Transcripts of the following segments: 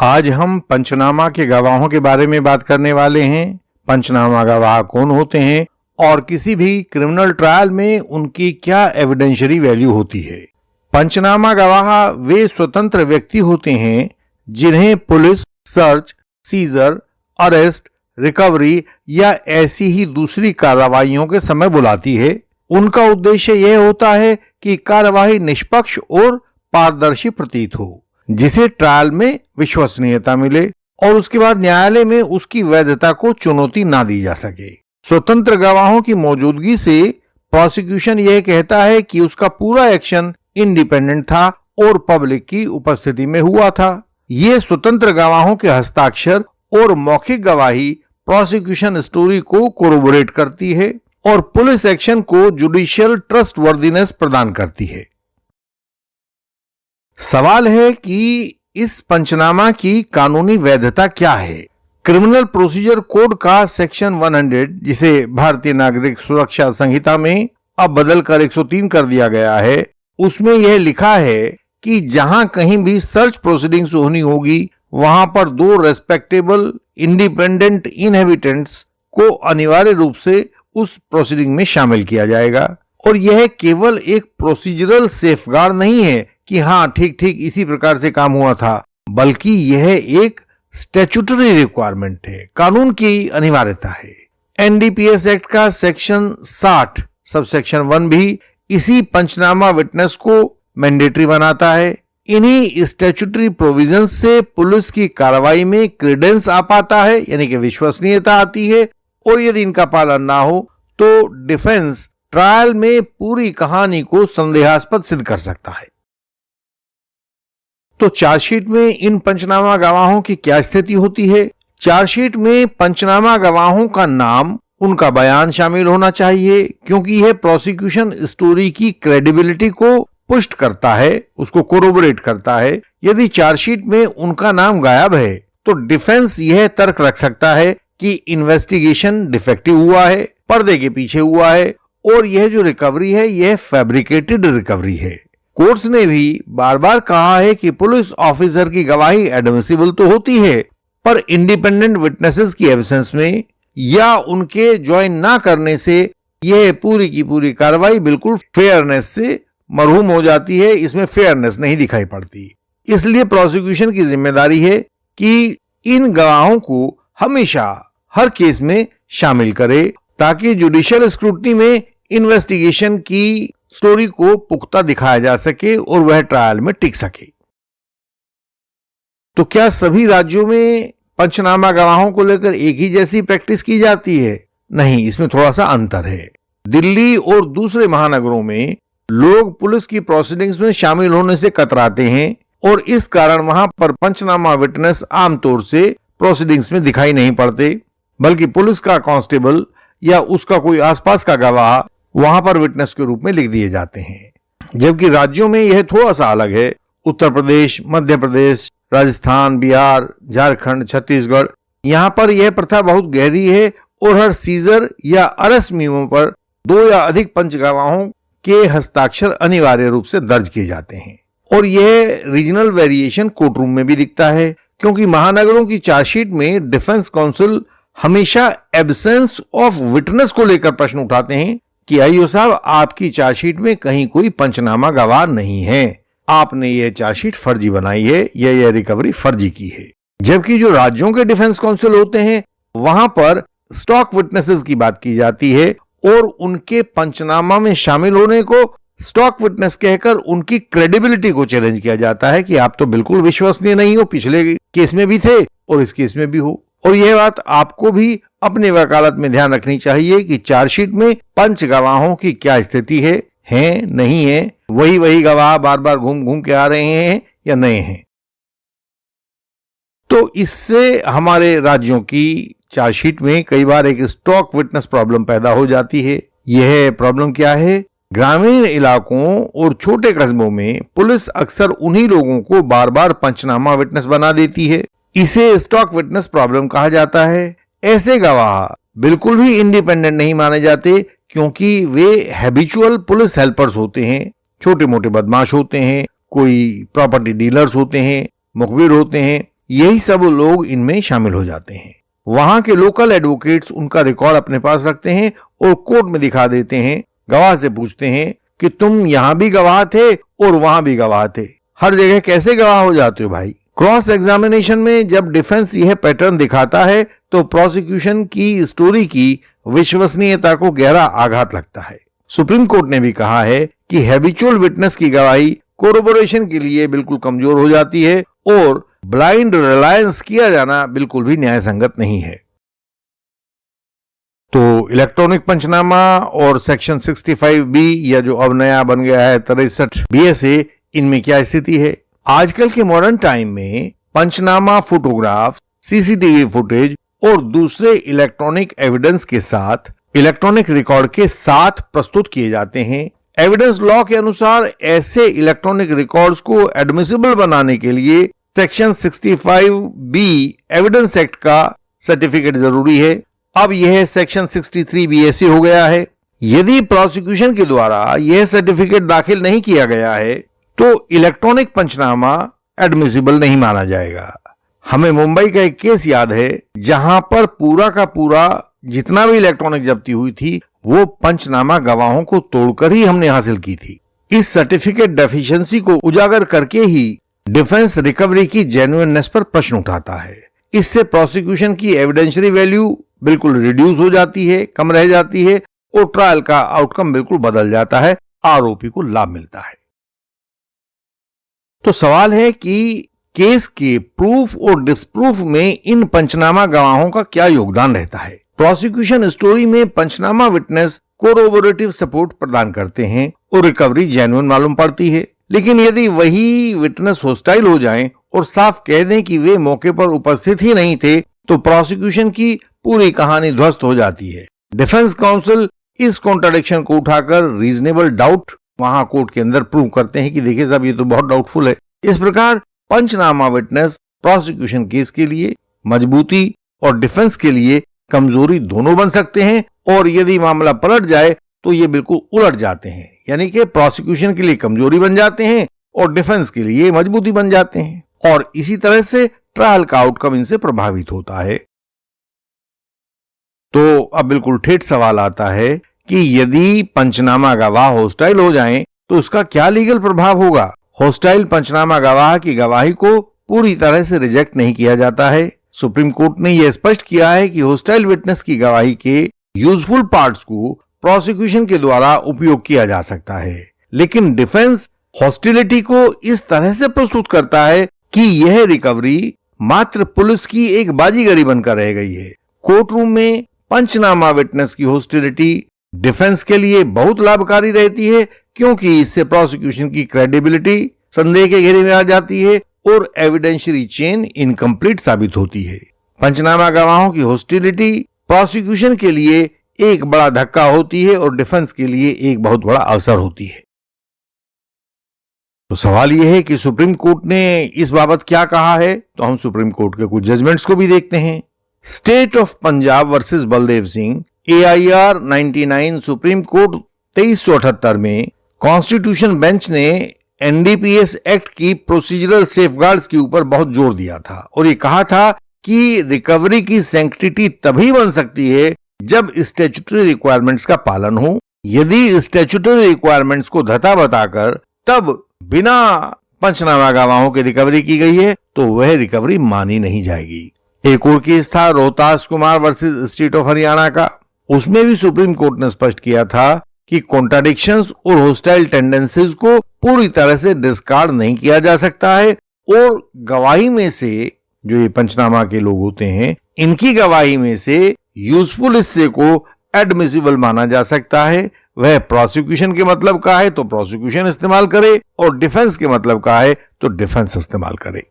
आज हम पंचनामा के गवाहों के बारे में बात करने वाले हैं। पंचनामा गवाह कौन होते हैं और किसी भी क्रिमिनल ट्रायल में उनकी क्या एविडेंशियरी वैल्यू होती है। पंचनामा गवाह वे स्वतंत्र व्यक्ति होते हैं जिन्हें police search, seizure, arrest, recovery या ऐसी ही दूसरी कार्रवाइयों के समय बुलाती है। उनका उद्देश्य यह होता है कि कार्यवाही निष्पक्ष और पारदर्शी प्रतीत हो, जिसे ट्रायल में विश्वसनीयता मिले और उसके बाद न्यायालय में उसकी वैधता को चुनौती ना दी जा सके। स्वतंत्र गवाहों की मौजूदगी से प्रोसिक्यूशन यह कहता है कि उसका पूरा एक्शन इंडिपेंडेंट था और पब्लिक की उपस्थिति में हुआ था। ये स्वतंत्र गवाहों के हस्ताक्षर और मौखिक गवाही प्रोसिक्यूशन स्टोरी को कोरोबोरेट करती है और पुलिस एक्शन को जुडिशियल ट्रस्टवर्दीनेस प्रदान करती है। सवाल है कि इस पंचनामा की कानूनी वैधता क्या है। क्रिमिनल प्रोसीजर कोड का सेक्शन 100, जिसे भारतीय नागरिक सुरक्षा संहिता में अब बदलकर 103 कर दिया गया है, उसमें यह लिखा है कि जहां कहीं भी सर्च प्रोसीडिंग्स होनी होगी वहां पर 2 रेस्पेक्टेबल इंडिपेंडेंट इनहेबिटेंट्स को अनिवार्य रूप से उस प्रोसीडिंग में शामिल किया जाएगा। और यह केवल एक प्रोसीजरल सेफगार्ड नहीं है कि हाँ ठीक इसी प्रकार से काम हुआ था, बल्कि यह एक स्टैट्यूटरी रिक्वायरमेंट है, कानून की अनिवार्यता है। एनडीपीएस एक्ट का सेक्शन 60 सबसेक्शन 1 भी इसी पंचनामा विटनेस को मैंडेटरी बनाता है। इन्हीं स्टैट्यूटरी प्रोविजंस से पुलिस की कार्रवाई में क्रेडेंस आ पाता है, यानी कि विश्वसनीयता आती है, और यदि इनका पालन ना हो तो डिफेंस ट्रायल में पूरी कहानी को संदेहास्पद सिद्ध कर सकता है। तो चार्जशीट में इन पंचनामा गवाहों की क्या स्थिति होती है? चार्जशीट में पंचनामा गवाहों का नाम, उनका बयान शामिल होना चाहिए, क्योंकि यह प्रोसिक्यूशन स्टोरी की क्रेडिबिलिटी को पुष्ट करता है, उसको कोरोबोरेट करता है। यदि चार्जशीट में उनका नाम गायब है तो डिफेंस यह तर्क रख सकता है कि इन्वेस्टिगेशन डिफेक्टिव हुआ है, पर्दे के पीछे हुआ है, और यह जो रिकवरी है यह फैब्रिकेटेड रिकवरी है। कोर्ट्स ने भी बार बार कहा है कि पुलिस ऑफिसर की गवाही एडमिसिबल तो होती है, पर इंडिपेंडेंट विटनेसेस की एब्सेंस में या उनके ज्वाइन ना करने से यह पूरी की पूरी कार्रवाई बिल्कुल फेयरनेस से मरहूम हो जाती है, इसमें फेयरनेस नहीं दिखाई पड़ती। इसलिए प्रोसिक्यूशन की जिम्मेदारी है कि इन गवाहों को हमेशा हर केस में शामिल करे, ताकि जुडिशियल स्क्रूटनी में इन्वेस्टिगेशन की स्टोरी को पुख्ता दिखाया जा सके और वह ट्रायल में टिक सके। तो क्या सभी राज्यों में पंचनामा गवाहों को लेकर एक ही जैसी प्रैक्टिस की जाती है? नहीं, इसमें थोड़ा सा अंतर है। दिल्ली और दूसरे महानगरों में लोग पुलिस की प्रोसीडिंग्स में शामिल होने से कतराते हैं और इस कारण वहां पर पंचनामा विटनेस आमतौर से प्रोसीडिंग्स में दिखाई नहीं पड़ते, बल्कि पुलिस का कांस्टेबल या उसका कोई आसपास का गवाह वहां पर विटनेस के रूप में लिख दिए जाते हैं। जबकि राज्यों में यह थोड़ा सा अलग है। उत्तर प्रदेश, मध्य प्रदेश, राजस्थान, बिहार, झारखंड, छत्तीसगढ़, यहां पर यह प्रथा बहुत गहरी है और हर सीजर या अरेस्ट मेमो पर 2 या अधिक पंच गवाहों के हस्ताक्षर अनिवार्य रूप से दर्ज किए जाते हैं। और यह रीजनल वेरिएशन कोर्ट रूम में भी दिखता है, क्योंकि महानगरों की चार्जशीट में डिफेंस काउंसिल हमेशा एब्सेंस ऑफ विटनेस को लेकर प्रश्न उठाते हैं कि आईओ साहब, आपकी चार्जशीट में कहीं कोई पंचनामा गवाह नहीं है, आपने यह चार्जशीट फर्जी बनाई है या यह रिकवरी फर्जी की है। जबकि जो राज्यों के डिफेंस काउंसिल होते हैं वहां पर स्टॉक विटनेसेस की बात की जाती है और उनके पंचनामा में शामिल होने को स्टॉक विटनेस कहकर उनकी क्रेडिबिलिटी को चैलेंज किया जाता है कि आप तो बिल्कुल विश्वसनीय नहीं हो, पिछले केस में भी थे और इस केस में भी हो। और यह बात आपको भी अपनी वकालत में ध्यान रखनी चाहिए कि चार्जशीट में पंच गवाहों की क्या स्थिति है नहीं है, वही गवाह बार बार घूम के आ रहे हैं या नए हैं। तो इससे हमारे राज्यों की चार्जशीट में कई बार एक स्टॉक विटनेस प्रॉब्लम पैदा हो जाती है। यह प्रॉब्लम क्या है? ग्रामीण इलाकों और छोटे कस्बों में पुलिस अक्सर उन्हीं लोगों को बार बार पंचनामा विटनेस बना देती है। इसे स्टॉक विटनेस प्रॉब्लम कहा जाता है। ऐसे गवाह बिल्कुल भी इंडिपेंडेंट नहीं माने जाते, क्योंकि वे हैबिचुअल पुलिस हेल्पर्स होते हैं, छोटे मोटे बदमाश होते हैं, कोई प्रॉपर्टी डीलर्स होते हैं, मुखबिर होते हैं, यही सब लोग इनमें शामिल हो जाते हैं। वहां के लोकल एडवोकेट्स उनका रिकॉर्ड अपने पास रखते हैं और कोर्ट में दिखा देते हैं। गवाह से पूछते हैं कि तुम यहां भी गवाह थे और वहां भी गवाह थे, हर जगह कैसे गवाह हो जाते हो भाई। क्रॉस एग्जामिनेशन में जब डिफेंस यह पैटर्न दिखाता है तो प्रोसिक्यूशन की स्टोरी की विश्वसनीयता को गहरा आघात लगता है। सुप्रीम कोर्ट ने भी कहा है कि हैबिचुअल विटनेस की गवाही कोरोबोरेशन के लिए बिल्कुल कमजोर हो जाती है और ब्लाइंड रिलायंस किया जाना बिल्कुल भी न्याय संगत नहीं है। तो इलेक्ट्रॉनिक पंचनामा और सेक्शन 65B या जो अब नया बन गया है 63 BSA, इनमें क्या स्थिति है? आजकल के मॉडर्न टाइम में पंचनामा फोटोग्राफ, CCTV फुटेज और दूसरे इलेक्ट्रॉनिक एविडेंस के साथ इलेक्ट्रॉनिक रिकॉर्ड के साथ प्रस्तुत किए जाते हैं। एविडेंस लॉ के अनुसार ऐसे इलेक्ट्रॉनिक रिकॉर्ड्स को एडमिसिबल बनाने के लिए सेक्शन 65B एविडेंस एक्ट का सर्टिफिकेट जरूरी है। अब यह सेक्शन 63 BSA हो गया है। यदि प्रोसिक्यूशन के द्वारा यह सर्टिफिकेट दाखिल नहीं किया गया है तो इलेक्ट्रॉनिक पंचनामा एडमिसिबल नहीं माना जाएगा। हमें मुंबई का एक केस याद है जहां पर पूरा का पूरा जितना भी इलेक्ट्रॉनिक जब्ती हुई थी वो पंचनामा गवाहों को तोड़कर ही हमने हासिल की थी। इस सर्टिफिकेट डेफिशिएंसी को उजागर करके ही डिफेंस रिकवरी की जेन्युइननेस पर प्रश्न उठाता है। इससे प्रोसिक्यूशन की एविडेंशियरी वैल्यू बिल्कुल रिड्यूस हो जाती है, कम रह जाती है और ट्रायल का आउटकम बिल्कुल बदल जाता है, आरोपी को लाभ मिलता है। तो सवाल है कि केस के प्रूफ और डिसप्रूफ में इन पंचनामा गवाहों का क्या योगदान रहता है। प्रोसिक्यूशन स्टोरी में पंचनामा विटनेस कोरोबोरेटिव सपोर्ट प्रदान करते हैं और रिकवरी जेन्युइन मालूम पड़ती है। लेकिन यदि वही विटनेस होस्टाइल हो जाएं और साफ कह दें कि वे मौके पर उपस्थित ही नहीं थे तो प्रोसिक्यूशन की पूरी कहानी ध्वस्त हो जाती है। डिफेंस काउंसिल इस कॉन्ट्राडिक्शन को उठाकर रीजनेबल डाउट वहां कोर्ट के अंदर प्रूव करते हैं कि देखिए साहब ये तो बहुत डाउटफुल है। इस प्रकार पंचनामा विटनेस प्रोसिक्यूशन केस के लिए मजबूती और डिफेंस के लिए कमजोरी दोनों बन सकते हैं और यदि मामला पलट जाए तो ये बिल्कुल उलट जाते हैं, यानी कि प्रोसिक्यूशन के लिए कमजोरी बन जाते हैं और डिफेंस के लिए मजबूती बन जाते हैं और इसी तरह से ट्रायल का आउटकम इनसे प्रभावित होता है। तो अब बिल्कुल ठेठ सवाल आता है कि यदि पंचनामा गवाह होस्टाइल हो जाएं तो इसका क्या लीगल प्रभाव होगा। होस्टाइल पंचनामा गवाह की गवाही को पूरी तरह से रिजेक्ट नहीं किया जाता है। सुप्रीम कोर्ट ने यह स्पष्ट किया है कि होस्टाइल विटनेस की गवाही के यूजफुल पार्ट्स को प्रोसिक्यूशन के द्वारा उपयोग किया जा सकता है, लेकिन डिफेंस हॉस्टिलिटी को इस तरह से प्रस्तुत करता है कि यह रिकवरी मात्र पुलिस की एक बाजीगरी बनकर रह गई है। कोर्ट रूम में पंचनामा विटनेस की हॉस्टिलिटी डिफेंस के लिए बहुत लाभकारी रहती है क्योंकि इससे प्रोसिक्यूशन की क्रेडिबिलिटी संदेह के घेरे में आ जाती है और एविडेंशियरी चेन इनकम्प्लीट साबित होती है। पंचनामा गवाहों की हॉस्टिलिटी प्रोसिक्यूशन के लिए एक बड़ा धक्का होती है और डिफेंस के लिए एक बहुत बड़ा अवसर होती है। तो सवाल यह है कि सुप्रीम कोर्ट ने इस बाबत क्या कहा है। तो हम सुप्रीम कोर्ट के कुछ जजमेंट्स को भी देखते हैं। State of Punjab versus Baldev Singh AIR 99 supreme court 2378 में कॉन्स्टिट्यूशन बेंच ने NDPS एक्ट की प्रोसीजरल सेफगार्ड्स के ऊपर बहुत जोर दिया था और ये कहा था कि रिकवरी की सैंक्टिटी तभी बन सकती है जब स्टैट्यूटरी रिक्वायरमेंट्स का पालन हो। यदि स्टैट्यूटरी रिक्वायरमेंट्स को धता बताकर तब बिना पंचनामा गवाहों की रिकवरी की गई है तो वह रिकवरी मानी नहीं जाएगी। एक और केस था Rohtas Kumar versus state of Haryana का। उसमें भी सुप्रीम कोर्ट ने स्पष्ट किया था कि कॉन्ट्राडिक्शंस और होस्टाइल टेंडेंसीज को पूरी तरह से डिस्कार्ड नहीं किया जा सकता है और गवाही में से जो ये पंचनामा के लोग होते हैं इनकी गवाही में से यूजफुल हिस्से को एडमिसिबल माना जा सकता है। वह प्रोसिक्यूशन के मतलब का है तो प्रोसिक्यूशन इस्तेमाल करे और डिफेंस के मतलब का है तो डिफेंस इस्तेमाल करे।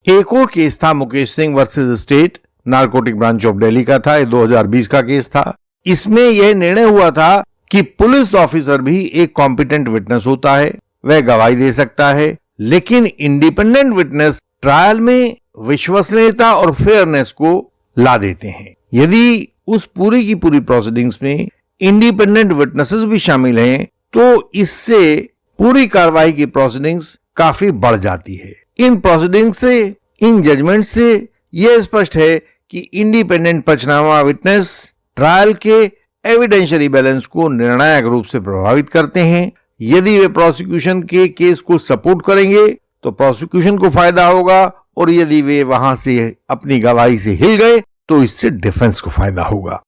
एक और केस था Mukesh Singh versus state, narcotic branch of Delhi का था। ये 2020 का केस था। इसमें यह निर्णय हुआ था कि पुलिस ऑफिसर भी एक कॉम्पिटेंट विटनेस होता है, वह गवाही दे सकता है, लेकिन इंडिपेंडेंट विटनेस ट्रायल में विश्वसनीयता और फेयरनेस को ला देते हैं। यदि उस पूरी की पूरी प्रोसीडिंग्स में इंडिपेंडेंट विटनेसेस भी शामिल हैं तो इससे पूरी कार्रवाई की प्रोसीडिंग्स काफी बढ़ जाती है। इन प्रोसीडिंग से, इन जजमेंट से यह स्पष्ट है कि इंडिपेंडेंट पंचनामा विटनेस ट्रायल के एविडेंशियरी बैलेंस को निर्णायक रूप से प्रभावित करते हैं। यदि वे प्रोसिक्यूशन के केस को सपोर्ट करेंगे तो प्रोसिक्यूशन को फायदा होगा, और यदि वे वहां से अपनी गवाही से हिल गए तो इससे डिफेंस को फायदा होगा।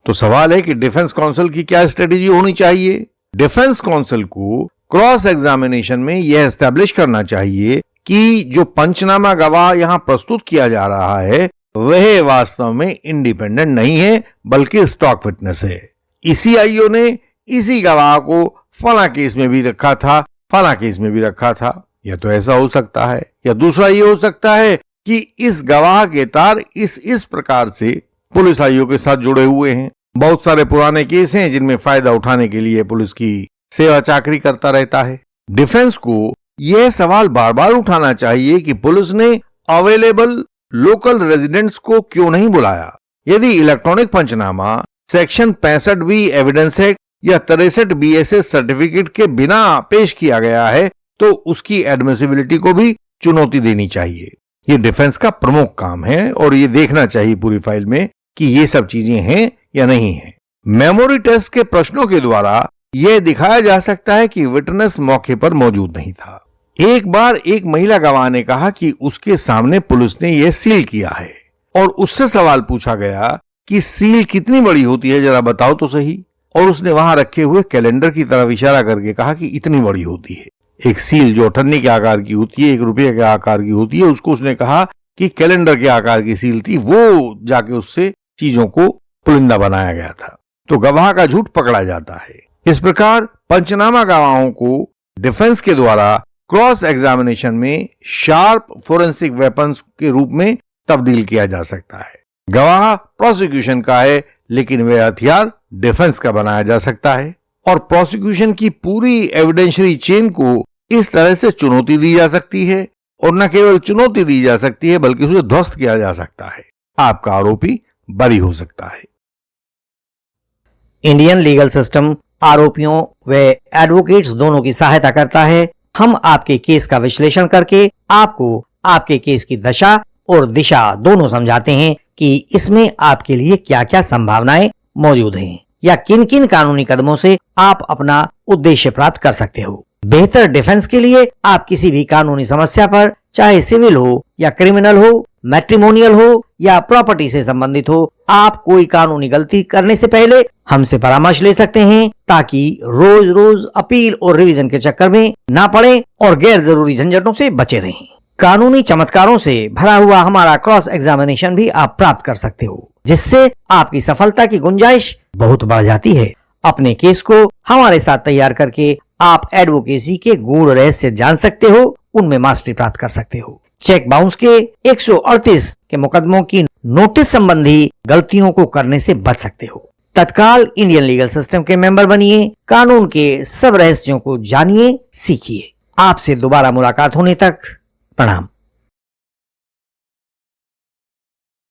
तो सवाल है कि डिफेंस काउंसिल की क्या स्ट्रेटेजी होनी चाहिए। डिफेंस काउंसिल को क्रॉस एग्जामिनेशन में यह एस्टैब्लिश करना चाहिए कि जो पंचनामा गवाह यहां प्रस्तुत किया जा रहा है वह वास्तव में इंडिपेंडेंट नहीं है बल्कि स्टॉक विटनेस है। इसी आईओ ने इसी गवाह को फला केस में भी रखा था, फला केस में भी रखा था। या तो ऐसा हो सकता है, या दूसरा ये हो सकता है कि इस गवाह के तार इस प्रकार से पुलिस आईओ के साथ जुड़े हुए हैं। बहुत सारे पुराने केस हैं जिनमें फायदा उठाने के लिए पुलिस की सेवा चाकरी करता रहता है। डिफेंस को यह सवाल बार बार उठाना चाहिए कि पुलिस ने अवेलेबल लोकल रेजिडेंट्स को क्यों नहीं बुलाया। यदि इलेक्ट्रॉनिक पंचनामा सेक्शन 65B एविडेंस एक्ट या 63 BSS सर्टिफिकेट के बिना पेश किया गया है तो उसकी एडमिसिबिलिटी को भी चुनौती देनी चाहिए। ये डिफेंस का प्रमुख काम है और ये देखना चाहिए पूरी फाइल में कि ये सब चीजें हैं या नहीं है। मेमोरी टेस्ट के प्रश्नों के द्वारा यह दिखाया जा सकता है कि विटनेस मौके पर मौजूद नहीं था। एक बार एक महिला गवाह ने कहा कि उसके सामने पुलिस ने यह सील किया है और उससे सवाल पूछा गया कि सील कितनी बड़ी होती है, जरा बताओ तो सही। और उसने वहां रखे हुए कैलेंडर की तरफ इशारा करके कहा कि इतनी बड़ी होती है। एक सील जो 98 के आकार की होती है, 1 रुपये के आकार की होती है, उसको उसने कहा कि कैलेंडर के आकार की सील थी, वो जाके उससे चीजों को पुलिंदा बनाया गया था। तो गवाह का झूठ पकड़ा जाता है। इस प्रकार पंचनामा गवाहों को डिफेंस के द्वारा क्रॉस एग्जामिनेशन में शार्प फोरेंसिक वेपन्स के रूप में तब्दील किया जा सकता है। गवाह प्रोसिक्यूशन का है लेकिन वह हथियार डिफेंस का बनाया जा सकता है, और प्रोसिक्यूशन की पूरी एविडेंशियरी चेन को इस तरह से चुनौती दी जा सकती है, और न केवल चुनौती दी जा सकती है बल्कि उसे ध्वस्त किया जा सकता है। आपका आरोपी बरी हो सकता है। इंडियन लीगल सिस्टम आरोपियों व एडवोकेट्स दोनों की सहायता करता है। हम आपके केस का विश्लेषण करके आपको आपके केस की दशा और दिशा दोनों समझाते हैं कि इसमें आपके लिए क्या क्या संभावनाएं मौजूद हैं या किन किन कानूनी कदमों से आप अपना उद्देश्य प्राप्त कर सकते हो। बेहतर डिफेंस के लिए आप किसी भी कानूनी समस्या पर, चाहे सिविल हो या क्रिमिनल हो, मैट्रिमोनियल हो या प्रॉपर्टी से संबंधित हो, आप कोई कानूनी गलती करने से पहले हमसे परामर्श ले सकते हैं ताकि रोज रोज अपील और रिवीजन के चक्कर में ना पड़े और गैर जरूरी झंझटों से बचे रहें। कानूनी चमत्कारों से भरा हुआ हमारा क्रॉस एग्जामिनेशन भी आप प्राप्त कर सकते हो, जिससे आपकी सफलता की गुंजाइश बहुत बढ़ जाती है। अपने केस को हमारे साथ तैयार करके आप एडवोकेसी के गूढ़ रहस्य जान सकते हो, उनमें मास्टरी प्राप्त कर सकते हो। चेक बाउंस के 138 के मुकदमों की नोटिस संबंधी गलतियों को करने से बच सकते हो। तत्काल इंडियन लीगल सिस्टम के मेंबर बनिए, कानून के सब रहस्यों को जानिए, सीखिए। आपसे दोबारा मुलाकात होने तक प्रणाम।